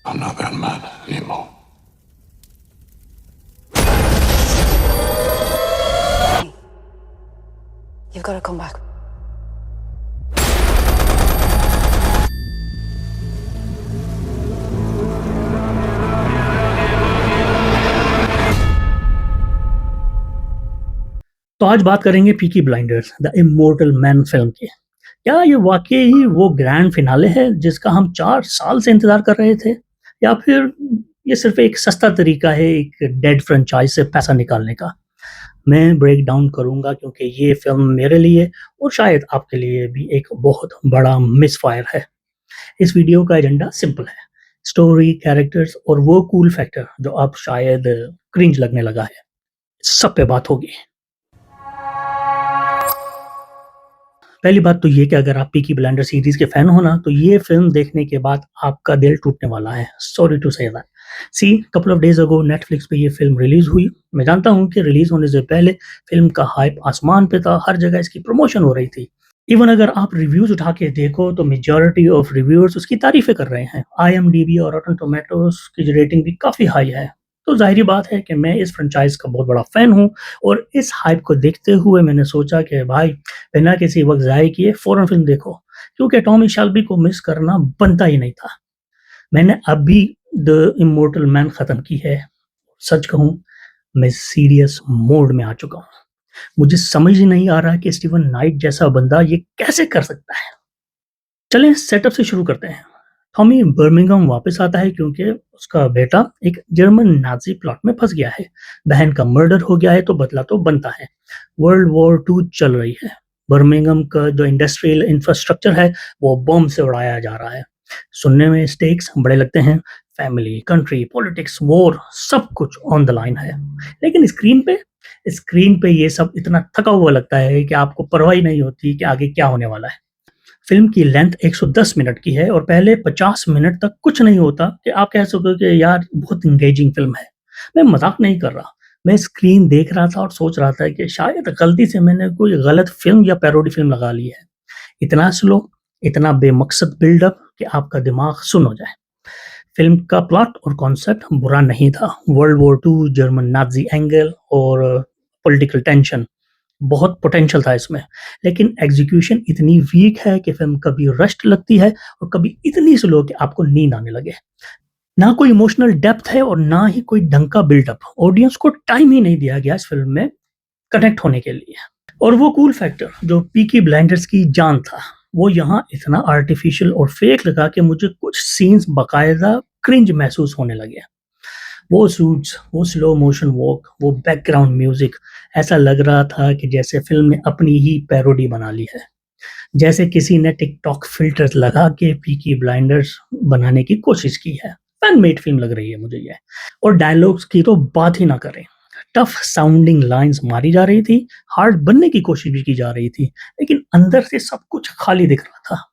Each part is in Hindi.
I'm not that man anymore. You've got to come back. तो आज बात करेंगे Peaky blinders the immortal man film की। क्या ये वाकई ही वो ग्रैंड फिनाले है जिसका हम 4 साल से इंतज़ार कर रहे थे? या फिर ये सिर्फ़ एक सस्ता तरीका है एक डेड फ्रेंचाइज़ से पैसा निकालने का? मैं ब्रेक डाउन करूँगा क्योंकि ये फ़िल्म मेरे लिए और शायद आपके लिए भी एक बहुत बड़ा मिसफ़ायर है। इस वीडियो का एजेंडा सिंपल है, स्टोरी, कैरेक्टर्स और वो कूल फैक्टर जो अब शायद क्रिंज लगने लगा है, सब पे बात होगी। पहली बात तो ये कि अगर आप पीकी ब्लाइंडर्स सीरीज़ के फैन हो ना, तो ये फ़िल्म देखने के बाद आपका दिल टूटने वाला है। Sorry to say that. See couple of days ago Netflix पे ये फ़िल्म रिलीज़ हुई। मैं जानता हूँ कि रिलीज़ होने से पहले फ़िल्म का हाइप आसमान पे था, हर जगह इसकी प्रमोशन हो रही थी। इवन अगर आप रिव्यूज़ उठा के देखो तो मेजॉरिटी ऑफ रिव्यूअर्स उसकी तारीफ़ें कर रहे हैं। आईएमडीबी और रॉटेन टोमेटोज़ की रेटिंग भी काफ़ी हाई है। तो ज़ाहिर-सी बात है कि मैं इस फ्रेंचाइज़ का बहुत बड़ा फ़ैन हूँ और इस हाइप को देखते हुए मैंने सोचा कि भाई बिना किसी वक़्त ज़ाय किए फ़ौरन फ़िल्म देखो, क्योंकि टॉमी शेल्बी को मिस करना बनता ही नहीं था। मैंने अभी द इम्मॉर्टल मैन खत्म की है। सच कहूँ, मैं सीरियस मोड में आ चुका हूँ। मुझे समझ ही नहीं आ रहा कि स्टीवन नाइट जैसा बंदा ये कैसे कर सकता है? चलें सेटअप से शुरू करते हैं। टॉमी बर्मिंघम वापस आता है क्योंकि उसका बेटा एक जर्मन नाज़ी प्लॉट में फँस गया है। बहन का मर्डर हो गया है तो बदला तो बनता है। वर्ल्ड वॉर 2 चल रही है। बर्मिंघम का जो इंडस्ट्रियल इंफ्रास्ट्रक्चर है वो बम से उड़ाया जा रहा है। सुनने में स्टेक्स बड़े लगते हैं। फैमिली, कंट्री, पॉलिटिक्स, वॉर सब कुछ ऑन द लाइन है। लेकिन स्क्रीन पे ये सब इतना थका हुआ लगता है कि आपको परवाह ही नहीं होती कि आगे क्या होने वाला है। फ़िल्म की लेंथ 110 मिनट की है और पहले 50 मिनट तक कुछ नहीं होता कि आप कह सको कि यार बहुत एंगेजिंग फ़िल्म है। मैं मज़ाक नहीं कर रहा। मैं स्क्रीन देख रहा था और सोच रहा था कि शायद गलती से मैंने कोई गलत फ़िल्म या पैरोडी फ़िल्म लगा ली है। इतना स्लो, इतना बेमकसद बिल्डअप कि आपका दिमाग सुन्न हो जाए। फ़िल्म का प्लॉट और कॉन्सेप्ट बुरा नहीं था। World war 2, German Nazi angle और पॉलिटिकल टेंशन बहुत पोटेंशियल था इसमें, लेकिन एग्ज़ीक्यूशन इतनी वीक है कि फ़िल्म कभी रश्ड लगती है और कभी इतनी स्लो कि आपको नींद आने लगे। ना कोई इमोशनल डेप्थ है और ना ही कोई ढंग का बिल्डअप। ऑडियंस को टाइम ही नहीं दिया गया इस फ़िल्म में कनेक्ट होने के लिए। और वो कूल फैक्टर जो पीकी ब्लाइंडर्स की जान था, वो यहाँ इतना आर्टिफ़िशियल और फ़ेक लगा कि मुझे कुछ सीन्स बाकायदा क्रिंज महसूस होने लगे। वो सूट्स, वो स्लो मोशन वॉक, वो बैकग्राउंड म्यूज़िक, ऐसा लग रहा था कि जैसे फ़िल्म ने अपनी ही पैरोडी बना ली है। जैसे किसी ने टिकटॉक फ़िल्टर्स लगा के पीकी ब्लाइंडर्स बनाने की कोशिश की है। फैन मेड फ़िल्म लग रही है मुझे ये। और डायलॉग्स की तो बात ही ना करें। टफ साउंडिंग लाइन्स मारी जा रही थी, हार्ड बनने की कोशिश भी की जा रही थी, लेकिन अंदर से सब कुछ खाली दिख रहा था।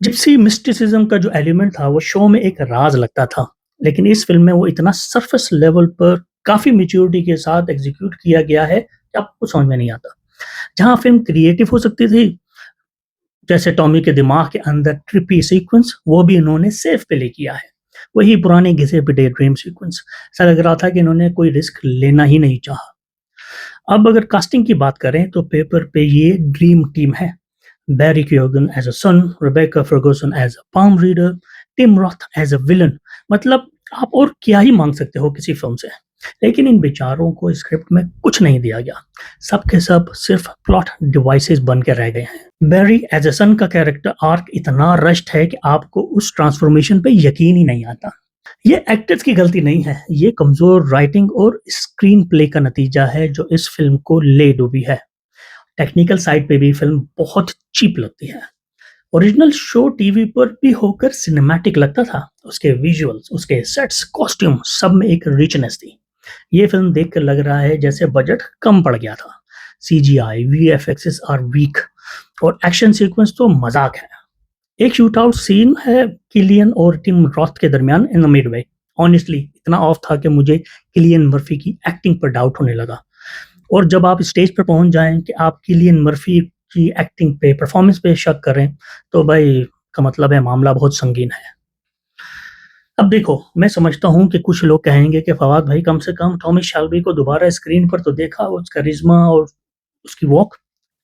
जिप्सी मिस्टिसिज्म का जो एलिमेंट था वो शो में एक राज लगता था, लेकिन इस फ़िल्म में वो इतना सरफेस लेवल पर काफ़ी मैच्योरिटी के साथ एग्ज़ीक्यूट किया गया है कि आपको समझ में नहीं आता। जहाँ फ़िल्म क्रिएटिव हो सकती थी, जैसे टॉमी के दिमाग के अंदर ट्रिपी सीक्वेंस, वो भी इन्होंने सेफ प्ले किया है। वही पुराने घिसे-पिटे ड्रीम सीक्वेंस, ऐसा लग रहा था कि इन्होंने कोई रिस्क लेना ही नहीं चाहा। अब अगर कास्टिंग की बात करें तो पेपर पे ये ड्रीम टीम है। Barry Keoghan as a son, Rebecca Ferguson as a palm reader, Tim Roth as a villain। मतलब आप और क्या ही माँग सकते हो किसी फ़िल्म से। लेकिन इन बेचारों को स्क्रिप्ट में कुछ नहीं दिया गया। सब के सब सिर्फ़ प्लॉट डिवाइसेस बन के रह गए हैं। बैरी एज़ अ सन का कैरेक्टर आर्क इतना रश्ड है कि आपको उस ट्रांसफ़ॉर्मेशन पे यकीन ही नहीं आता। ये एक्टर्स की गलती नहीं है, ये कमज़ोर राइटिंग और स्क्रीन प्ले का नतीजा है जो इस फ़िल्म को ले डूबी है। टेक्निकल साइड पे भी फ़िल्म बहुत चीप लगती है। ओरिजिनल शो टीवी पर भी होकर सिनेमैटिक लगता था। उसके विजुअल्स, उसके सेट्स, कॉस्ट्यूम सब में एक रिचनेस थी। ये फ़िल्म देखकर लग रहा है जैसे बजट कम पड़ गया था। सीजीआई, वीएफएक्सेस आर वीक और एक्शन सीक्वेंस तो मज़ाक है। एक शूट आउट सीन है किलियन और टिम रॉथ के दरमियान इन द मिडवे। ऑनेस्टली इतना ऑफ था कि मुझे किलियन मर्फी की एक्टिंग पर डाउट होने लगा। और जब आप स्टेज पे पहुँच जाएँ कि आप किलियन मर्फी की एक्टिंग पे, परफ़ॉर्मेंस पे शक करें, तो भाई का मतलब है मामला बहुत संगीन है। अब देखो, मैं समझता हूँ कि कुछ लोग कहेंगे कि फवाद भाई कम से कम टॉमी शेल्बी को दोबारा स्क्रीन पर तो देखा, उसका करिश्मा और उसकी वॉक।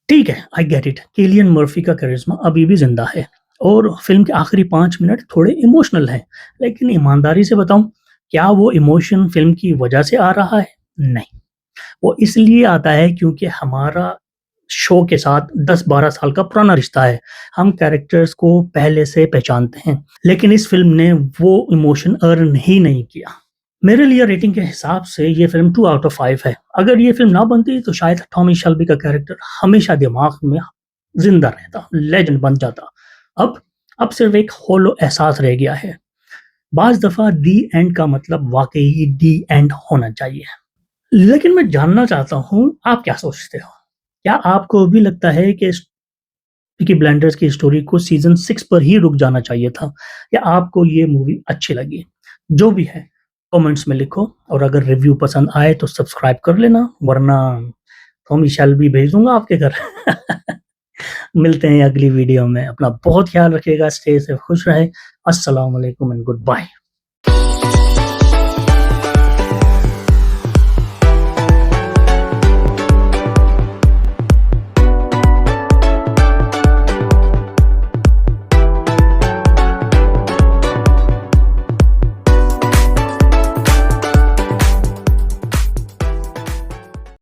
ठीक है, I get it. Cillian Murphy का करिश्मा अभी भी ज़िंदा है और फ़िल्म के आखिरी 5 मिनट थोड़े इमोशनल हैं। लेकिन ईमानदारी से बताऊँ, क्या वो इमोशन फ़िल्म की वजह से आ रहा है? नहीं। वो इसलिए आता है क्योंकि हमारा शो के साथ 10-12 साल का पुराना रिश्ता है। हम कैरेक्टर्स को पहले से पहचानते हैं, लेकिन इस फ़िल्म ने वो इमोशन अर्न ही नहीं किया। मेरे लिए रेटिंग के हिसाब से ये फ़िल्म 2 आउट ऑफ 5 है। अगर ये फ़िल्म ना बनती तो शायद टॉमी शेल्बी का कैरेक्टर हमेशा दिमाग में ज़िंदा रहता, लेजेंड बन जाता। अब अब सिर्फ़ एक होलो एहसास रह गया है। बाज़ दफ़ा दी एंड का मतलब वाक़ई ही दी एंड होना चाहिए। लेकिन मैं जानना चाहता हूँ, आप क्या सोचते हो? क्या आपको भी लगता है कि पीकी ब्लाइंडर्स की स्टोरी को सीज़न 6 पर ही रुक जाना चाहिए था, या आपको ये मूवी अच्छी लगी? जो भी है, कमेंट्स में लिखो और अगर रिव्यू पसंद आए तो सब्सक्राइब कर लेना, वरना टॉमी शेल्बी भेज दूँगा आपके घर। मिलते हैं अगली वीडियो में। अपना बहुत ख्याल रखिएगा, स्टे सेफ, खुश रहें। अस्सलाम वालेकुम एंड गुड बाय।